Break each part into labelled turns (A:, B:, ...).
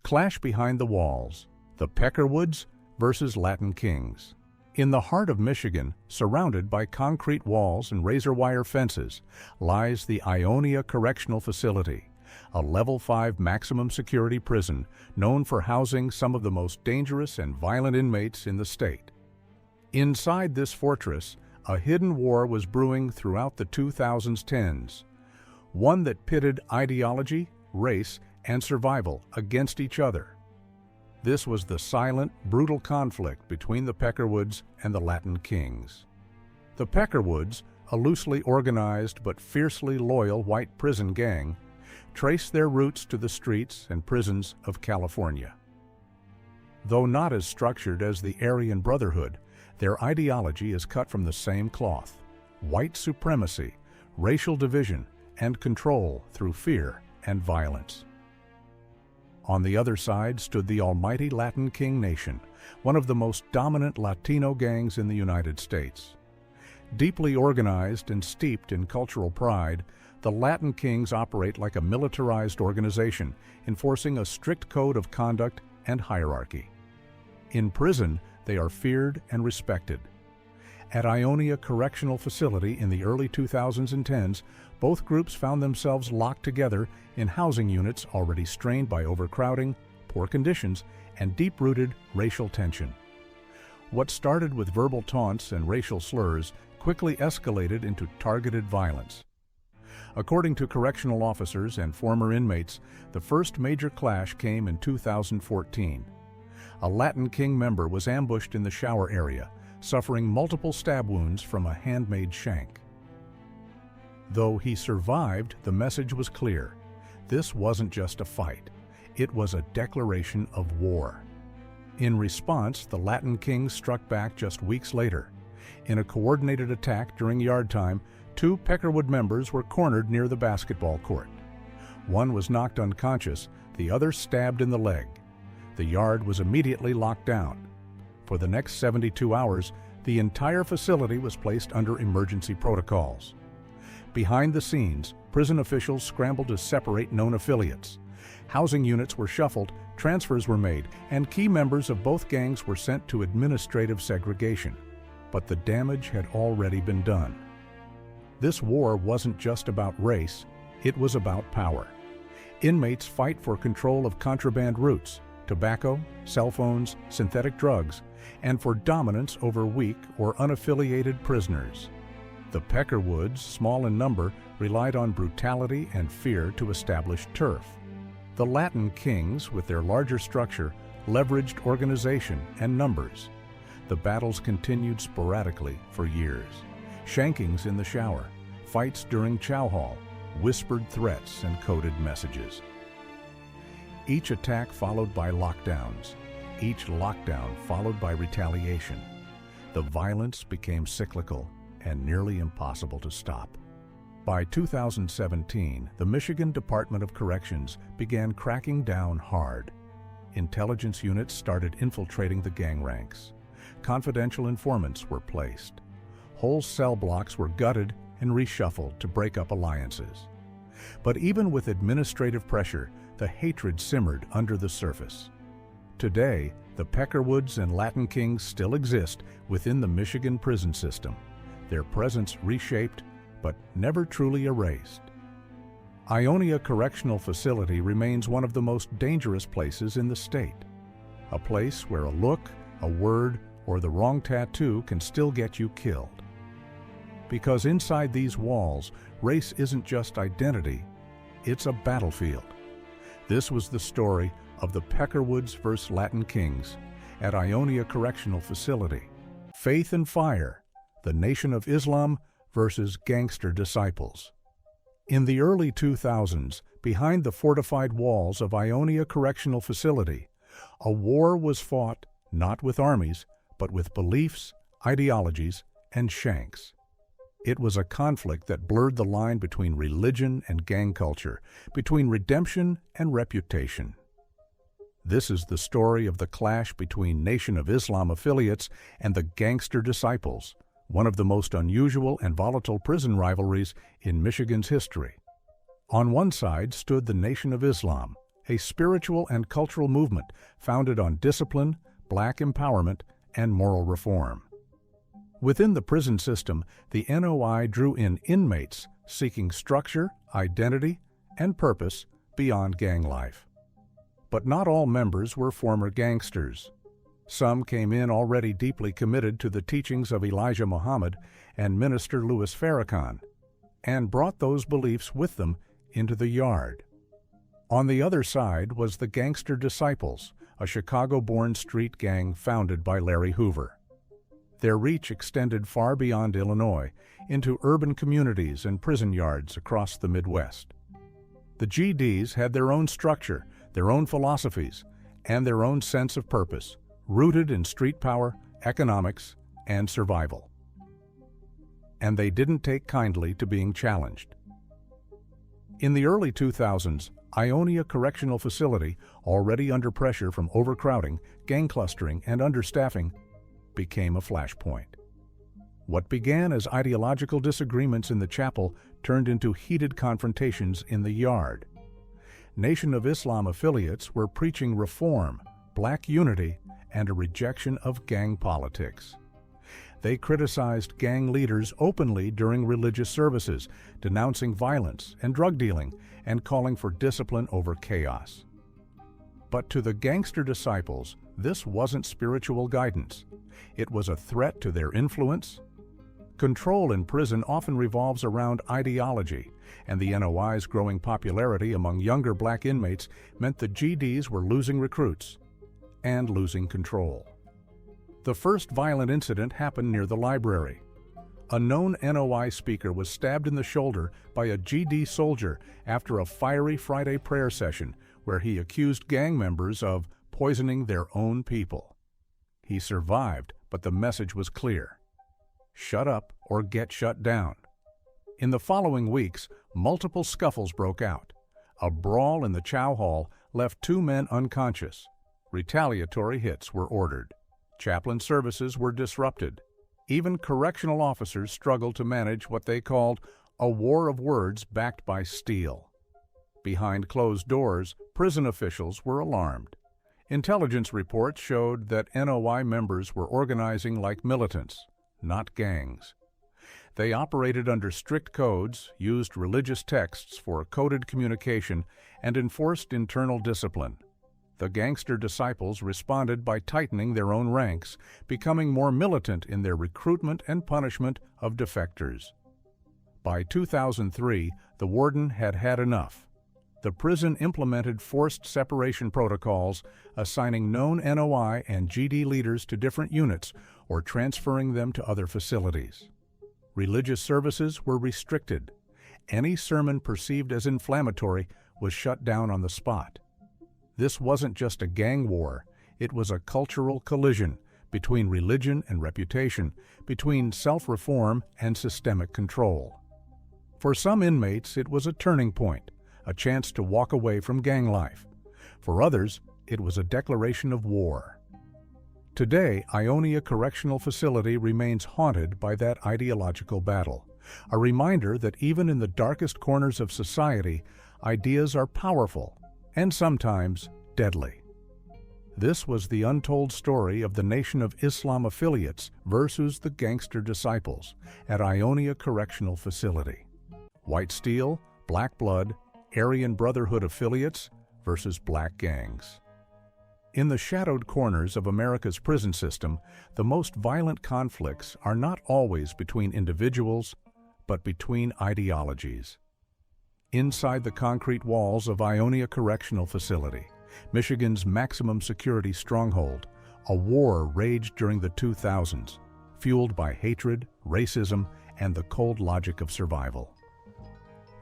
A: Clash behind the walls, the Peckerwoods versus Latin Kings. In the heart of Michigan, surrounded by concrete walls and razor wire fences, lies the Ionia Correctional Facility, a Level 5 maximum security prison known for housing some of the most dangerous and violent inmates in the state. Inside this fortress, a hidden war was brewing throughout the 2010s, one that pitted ideology, race, and survival against each other. This was the silent, brutal conflict between the Peckerwoods and the Latin Kings. The Peckerwoods, a loosely organized but fiercely loyal white prison gang, trace their roots to the streets and prisons of California. Though not as structured as the Aryan Brotherhood, their ideology is cut from the same cloth: white supremacy, racial division, and control through fear and violence. On the other side stood the almighty Latin King Nation, one of the most dominant Latino gangs in the United States. Deeply organized and steeped in cultural pride, the Latin Kings operate like a militarized organization, enforcing a strict code of conduct and hierarchy. In prison, they are feared and respected. At Ionia Correctional Facility in the early 2010s, both groups found themselves locked together in housing units already strained by overcrowding, poor conditions, and deep-rooted racial tension. What started with verbal taunts and racial slurs quickly escalated into targeted violence. According to correctional officers and former inmates, the first major clash came in 2014. A Latin King member was ambushed in the shower area, suffering multiple stab wounds from a handmade shank. Though he survived, the message was clear. This wasn't just a fight. It was a declaration of war. In response, the Latin Kings struck back just weeks later. In a coordinated attack during yard time, 2 Peckerwood members were cornered near the basketball court. One was knocked unconscious, the other stabbed in the leg. The yard was immediately locked down. For the next 72 hours, the entire facility was placed under emergency protocols. Behind the scenes, prison officials scrambled to separate known affiliates. Housing units were shuffled, transfers were made, and key members of both gangs were sent to administrative segregation. But the damage had already been done. This war wasn't just about race, it was about power. Inmates fight for control of contraband routes, tobacco, cell phones, synthetic drugs, and for dominance over weak or unaffiliated prisoners. The Peckerwoods, small in number, relied on brutality and fear to establish turf. The Latin Kings, with their larger structure, leveraged organization and numbers. The battles continued sporadically for years. Shankings in the shower, fights during chow hall, whispered threats and coded messages. Each attack followed by lockdowns, each lockdown followed by retaliation. The violence became cyclical and nearly impossible to stop. By 2017, the Michigan Department of Corrections began cracking down hard. Intelligence units started infiltrating the gang ranks. Confidential informants were placed. Whole cell blocks were gutted and reshuffled to break up alliances. But even with administrative pressure, the hatred simmered under the surface. Today, the Peckerwoods and Latin Kings still exist within the Michigan prison system, their presence reshaped but never truly erased. Ionia Correctional Facility remains one of the most dangerous places in the state, a place where a look, a word, or the wrong tattoo can still get you killed. Because inside these walls, race isn't just identity, it's a battlefield. This was the story of the Peckerwoods vs. Latin Kings at Ionia Correctional Facility. Faith and Fire, the Nation of Islam versus Gangster Disciples. In the early 2000s, behind the fortified walls of Ionia Correctional Facility, a war was fought not with armies, but with beliefs, ideologies, and shanks. It was a conflict that blurred the line between religion and gang culture, between redemption and reputation. This is the story of the clash between Nation of Islam affiliates and the Gangster Disciples, one of the most unusual and volatile prison rivalries in Michigan's history. On one side stood the Nation of Islam, a spiritual and cultural movement founded on discipline, black empowerment, and moral reform. Within the prison system, the NOI drew in inmates seeking structure, identity, and purpose beyond gang life. But not all members were former gangsters. Some came in already deeply committed to the teachings of Elijah Muhammad and Minister Louis Farrakhan, and brought those beliefs with them into the yard. On the other side was the Gangster Disciples, a Chicago-born street gang founded by Larry Hoover. Their reach extended far beyond Illinois into urban communities and prison yards across the Midwest. The GDs had their own structure, their own philosophies, and their own sense of purpose, rooted in street power, economics, and survival. And they didn't take kindly to being challenged. In the early 2000s, Ionia Correctional Facility, already under pressure from overcrowding, gang clustering, and understaffing, became a flashpoint. What began as ideological disagreements in the chapel turned into heated confrontations in the yard. Nation of Islam affiliates were preaching reform, black unity, and a rejection of gang politics. They criticized gang leaders openly during religious services, denouncing violence and drug dealing and calling for discipline over chaos. But to the Gangster Disciples, this wasn't spiritual guidance. It was a threat to their influence. Control in prison often revolves around ideology, and the NOI's growing popularity among younger black inmates meant the GDs were losing recruits and losing control. The first violent incident happened near the library. A known NOI speaker was stabbed in the shoulder by a GD soldier after a fiery Friday prayer session where he accused gang members of poisoning their own people. He survived, but the message was clear: shut up or get shut down. In the following weeks, multiple scuffles broke out. A brawl in the chow hall left 2 men unconscious. Retaliatory hits were ordered. Chaplain services were disrupted. Even correctional officers struggled to manage what they called a war of words backed by steel. Behind closed doors, prison officials were alarmed. Intelligence reports showed that NOI members were organizing like militants, not gangs. They operated under strict codes, used religious texts for coded communication, and enforced internal discipline. The Gangster Disciples responded by tightening their own ranks, becoming more militant in their recruitment and punishment of defectors. By 2003, the warden had had enough. The prison implemented forced separation protocols, assigning known NOI and GD leaders to different units or transferring them to other facilities. Religious services were restricted. Any sermon perceived as inflammatory was shut down on the spot. This wasn't just a gang war, it was a cultural collision between religion and reputation, between self-reform and systemic control. For some inmates, it was a turning point, a chance to walk away from gang life. For others, it was a declaration of war. Today, Ionia Correctional Facility remains haunted by that ideological battle, a reminder that even in the darkest corners of society, ideas are powerful and sometimes deadly. This was the untold story of the Nation of Islam affiliates versus the Gangster Disciples at Ionia Correctional Facility. White steel, black blood, Aryan Brotherhood affiliates versus black gangs. In the shadowed corners of America's prison system, the most violent conflicts are not always between individuals, but between ideologies. Inside the concrete walls of Ionia Correctional Facility, Michigan's maximum security stronghold, a war raged during the 2000s, fueled by hatred, racism, and the cold logic of survival.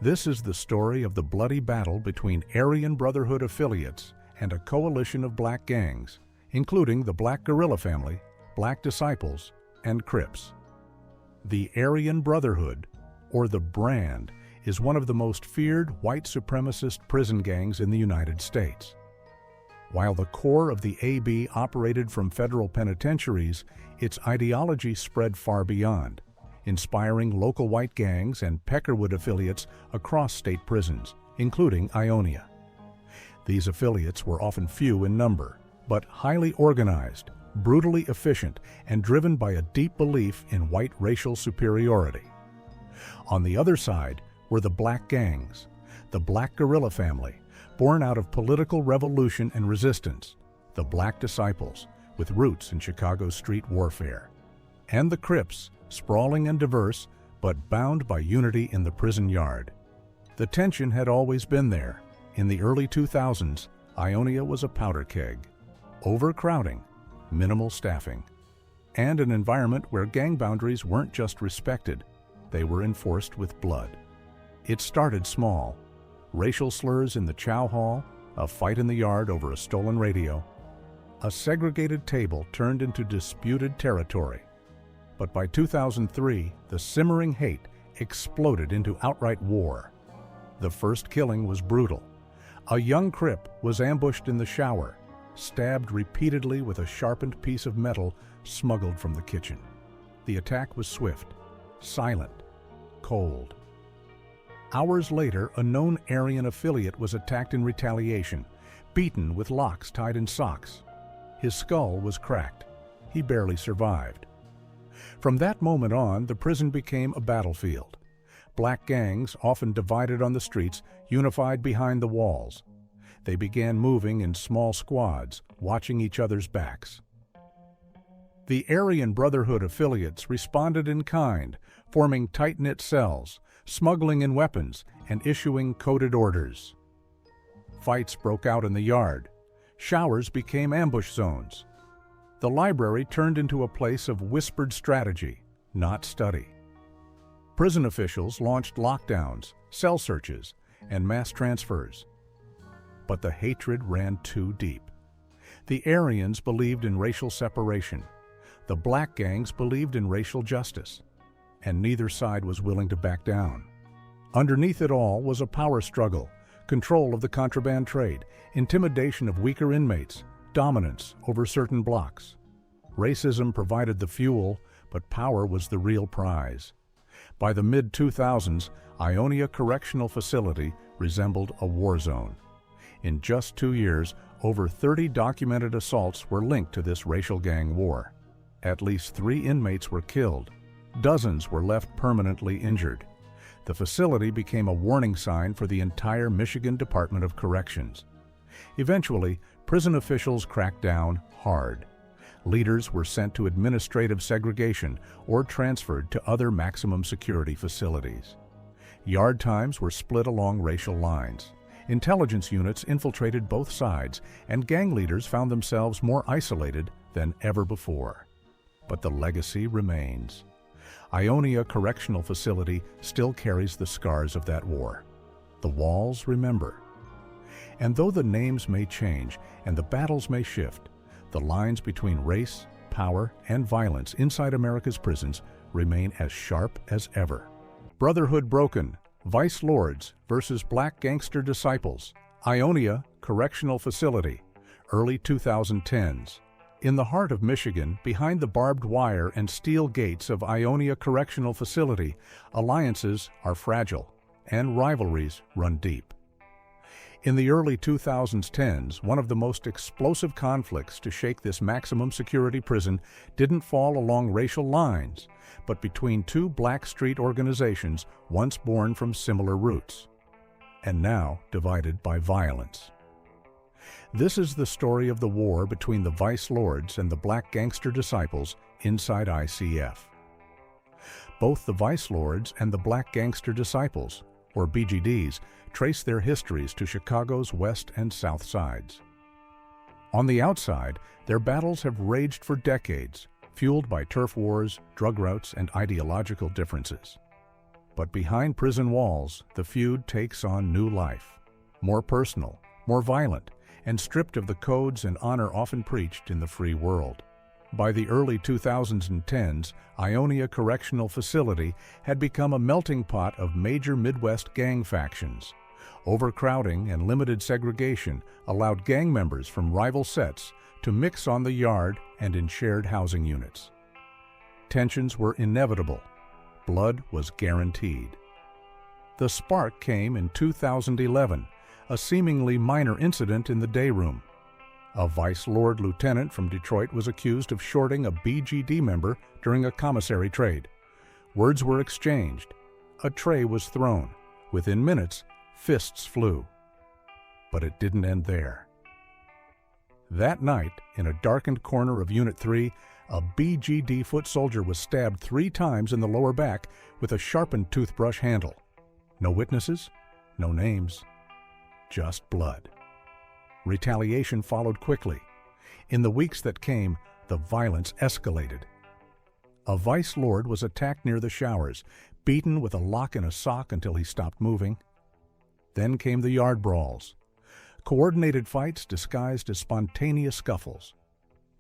A: This is the story of the bloody battle between Aryan Brotherhood affiliates and a coalition of black gangs, including the Black Guerrilla Family, Black Disciples, and Crips. The Aryan Brotherhood, or the Brand, is one of the most feared white supremacist prison gangs in the United States. While the core of the AB operated from federal penitentiaries, its ideology spread far beyond, inspiring local white gangs and Peckerwoods affiliates across state prisons, including Ionia. These affiliates were often few in number, but highly organized, brutally efficient, and driven by a deep belief in white racial superiority. On the other side were the black gangs, the black guerrilla family, born out of political revolution and resistance, the Black Disciples, with roots in Chicago's street warfare, and the Crips, sprawling and diverse, but bound by unity in the prison yard. The tension had always been there. In the early 2000s, Ionia was a powder keg. Overcrowding, minimal staffing, and an environment where gang boundaries weren't just respected, they were enforced with blood. It started small. Racial slurs in the chow hall, a fight in the yard over a stolen radio. A segregated table turned into disputed territory. But by 2003, the simmering hate exploded into outright war. The first killing was brutal. A young Crip was ambushed in the shower, stabbed repeatedly with a sharpened piece of metal smuggled from the kitchen. The attack was swift, silent, cold. Hours later, a known Aryan affiliate was attacked in retaliation, beaten with locks tied in socks. His skull was cracked. He barely survived. From that moment on, the prison became a battlefield. Black gangs, often divided on the streets, unified behind the walls. They began moving in small squads, watching each other's backs. The Aryan Brotherhood affiliates responded in kind, forming tight-knit cells, smuggling in weapons, and issuing coded orders. Fights broke out in the yard. Showers became ambush zones. The library turned into a place of whispered strategy, not study. Prison officials launched lockdowns, cell searches, and mass transfers. But the hatred ran too deep. The Aryans believed in racial separation. The black gangs believed in racial justice. And neither side was willing to back down. Underneath it all was a power struggle, control of the contraband trade, intimidation of weaker inmates, dominance over certain blocks. Racism provided the fuel, but power was the real prize. By the mid-2000s, Ionia Correctional Facility resembled a war zone. In just 2 years, over 30 documented assaults were linked to this racial gang war. At least 3 inmates were killed. Dozens were left permanently injured. The facility became a warning sign for the entire Michigan Department of Corrections. Eventually, prison officials cracked down hard. Leaders were sent to administrative segregation or transferred to other maximum security facilities. Yard times were split along racial lines. Intelligence units infiltrated both sides, and gang leaders found themselves more isolated than ever before. But the legacy remains. Ionia Correctional Facility still carries the scars of that war. The walls remember. And though the names may change and the battles may shift, the lines between race, power, and violence inside America's prisons remain as sharp as ever. Brotherhood broken, Vice Lords versus Black Gangster Disciples, Ionia Correctional Facility, early 2010s. In the heart of Michigan, behind the barbed wire and steel gates of Ionia Correctional Facility, alliances are fragile and rivalries run deep. In the early 2010s, one of the most explosive conflicts to shake this maximum security prison didn't fall along racial lines, but between 2 black street organizations once born from similar roots, and now divided by violence. This is the story of the war between the Vice Lords and the Black Gangster Disciples inside ICF. Both the Vice Lords and the Black Gangster Disciples, or BGDs, trace their histories to Chicago's west and south sides. On the outside, their battles have raged for decades, fueled by turf wars, drug routes, and ideological differences. But behind prison walls, the feud takes on new life, more personal, more violent, and stripped of the codes and honor often preached in the free world. By the early 2010s, Ionia Correctional Facility had become a melting pot of major Midwest gang factions. Overcrowding and limited segregation allowed gang members from rival sets to mix on the yard and in shared housing units. Tensions were inevitable. Blood was guaranteed. The spark came in 2011. a seemingly minor incident in the day room. A Vice Lord Lieutenant from Detroit was accused of shorting a BGD member during a commissary trade. Words were exchanged. A tray was thrown. Within minutes, fists flew. But it didn't end there. That night, in a darkened corner of Unit 3, a BGD foot soldier was stabbed 3 times in the lower back with a sharpened toothbrush handle. No witnesses, no names, just blood. Retaliation followed quickly. In the weeks that came, the violence escalated. A Vice Lord was attacked near the showers, beaten with a lock in a sock until he stopped moving. Then came the yard brawls. Coordinated fights disguised as spontaneous scuffles.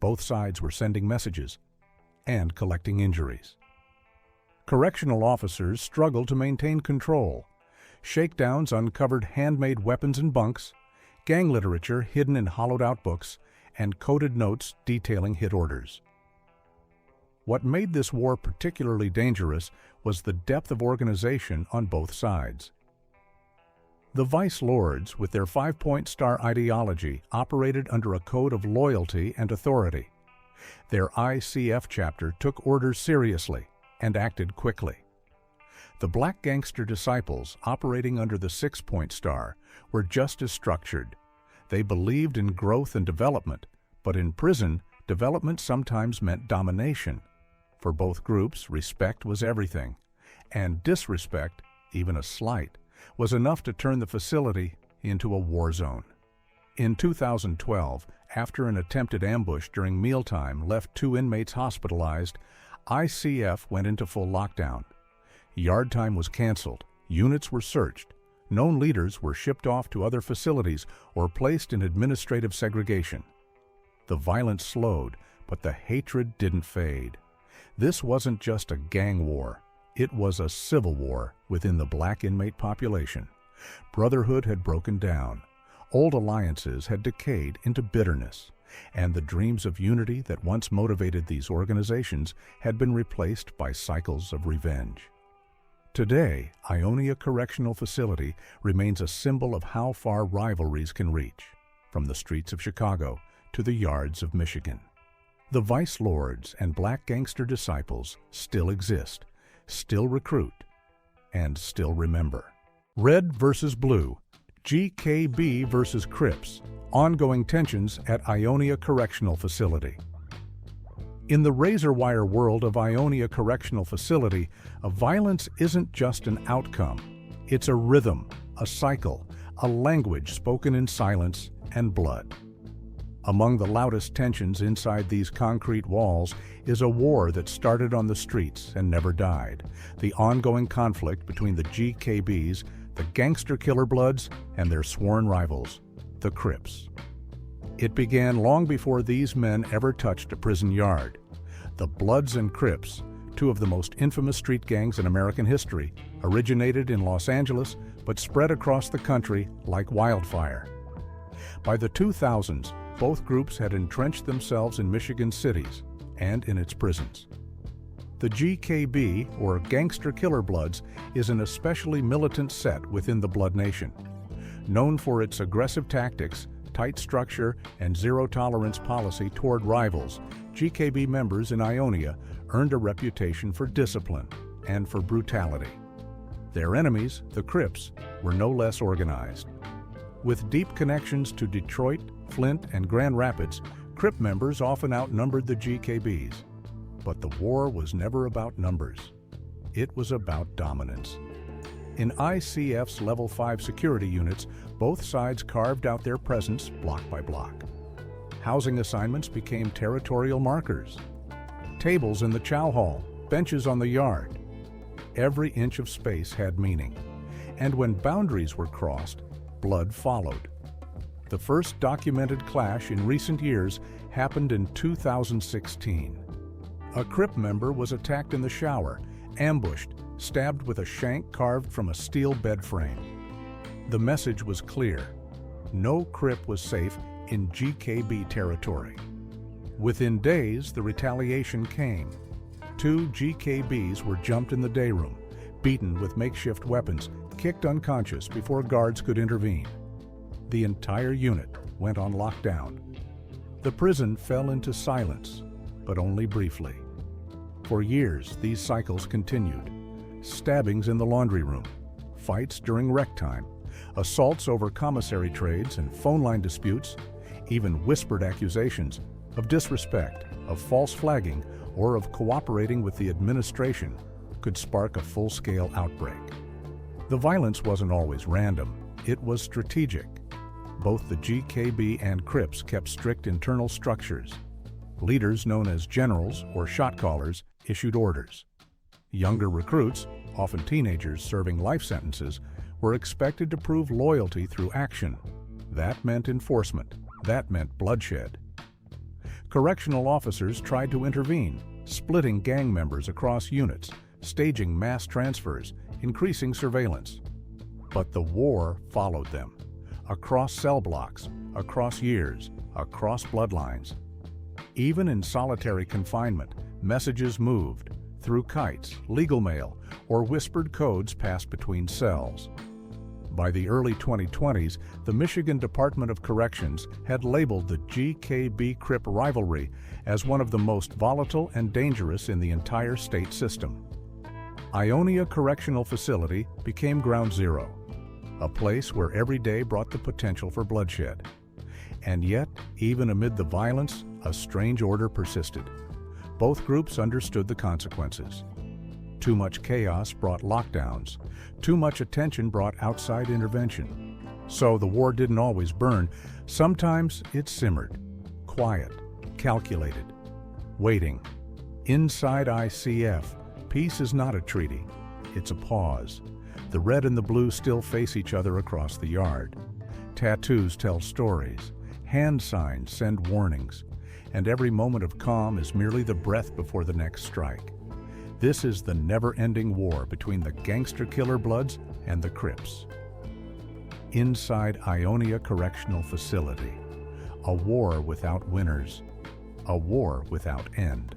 A: Both sides were sending messages and collecting injuries. Correctional officers struggled to maintain control. Shakedowns uncovered handmade weapons in bunks, gang literature hidden in hollowed-out books, and coded notes detailing hit orders. What made this war particularly dangerous was the depth of organization on both sides. The Vice Lords, with their 5-point star ideology, operated under a code of loyalty and authority. Their ICF chapter took orders seriously and acted quickly. The Black Gangster Disciples, operating under the 6-point star, were just as structured. They believed in growth and development, but in prison, development sometimes meant domination. For both groups, respect was everything, and disrespect, even a slight, was enough to turn the facility into a war zone. In 2012, after an attempted ambush during mealtime left 2 inmates hospitalized, ICF went into full lockdown. Yard time was canceled, units were searched, known leaders were shipped off to other facilities or placed in administrative segregation. The violence slowed, but the hatred didn't fade. This wasn't just a gang war. It was a civil war within the black inmate population. Brotherhood had broken down. Old alliances had decayed into bitterness, and the dreams of unity that once motivated these organizations had been replaced by cycles of revenge. Today, Ionia Correctional Facility remains a symbol of how far rivalries can reach, from the streets of Chicago to the yards of Michigan. The Vice Lords and Black Gangster Disciples still exist, still recruit, and still remember. Red versus Blue, GKB versus Crips, ongoing tensions at Ionia Correctional Facility. In the razor wire world of Ionia Correctional Facility, violence isn't just an outcome. It's a rhythm, a cycle, a language spoken in silence and blood. Among the loudest tensions inside these concrete walls is a war that started on the streets and never died, the ongoing conflict between the GKBs, the gangster killer bloods, and their sworn rivals, the Crips. It began long before these men ever touched a prison yard. The Bloods and Crips, 2 of the most infamous street gangs in American history, originated in Los Angeles but spread across the country like wildfire. By the 2000s, both groups had entrenched themselves in Michigan cities and in its prisons. The GKB, or Gangster Killer Bloods, is an especially militant set within the Blood Nation. Known for its aggressive tactics, tight structure, and zero-tolerance policy toward rivals, GKB members in Ionia earned a reputation for discipline and for brutality. Their enemies, the Crips, were no less organized. With deep connections to Detroit, Flint, and Grand Rapids, Crip members often outnumbered the GKBs. But the war was never about numbers. It was about dominance. In ICF's Level 5 security units, both sides carved out their presence block by block. Housing assignments became territorial markers. Tables in the chow hall, benches on the yard. Every inch of space had meaning. And when boundaries were crossed, blood followed. The first documented clash in recent years happened in 2016. A Crip member was attacked in the shower, ambushed, stabbed with a shank carved from a steel bed frame. The message was clear. No Crip was safe in GKB territory. Within days, the retaliation came. 2 GKBs were jumped in the day room, beaten with makeshift weapons, kicked unconscious before guards could intervene. The entire unit went on lockdown. The prison fell into silence, but only briefly. For years, these cycles continued. Stabbings in the laundry room, fights during rec time, assaults over commissary trades and phone line disputes, even whispered accusations of disrespect, of false flagging, or of cooperating with the administration could spark a full-scale outbreak. The violence wasn't always random, it was strategic. Both the GKB and Crips kept strict internal structures. Leaders known as generals or shot callers issued orders. Younger recruits, often teenagers serving life sentences, were expected to prove loyalty through action. That meant enforcement. That meant bloodshed. Correctional officers tried to intervene, splitting gang members across units, staging mass transfers, increasing surveillance. But the war followed them, across cell blocks, across years, across bloodlines. Even in solitary confinement, messages moved through kites, legal mail, or whispered codes passed between cells. By the early 2020s, the Michigan Department of Corrections had labeled the GKB-Crip rivalry as one of the most volatile and dangerous in the entire state system. Ionia Correctional Facility became ground zero, a place where every day brought the potential for bloodshed. And yet, even amid the violence, a strange order persisted. Both groups understood the consequences. Too much chaos brought lockdowns. Too much attention brought outside intervention. So the war didn't always burn. Sometimes it simmered, quiet, calculated, waiting. Inside ICF, peace is not a treaty. It's a pause. The red and the blue still face each other across the yard. Tattoos tell stories. Hand signs send warnings. And every moment of calm is merely the breath before the next strike. This is the never-ending war between the gangster killer bloods and the Crips. Inside Ionia Correctional Facility, a war without winners, a war without end.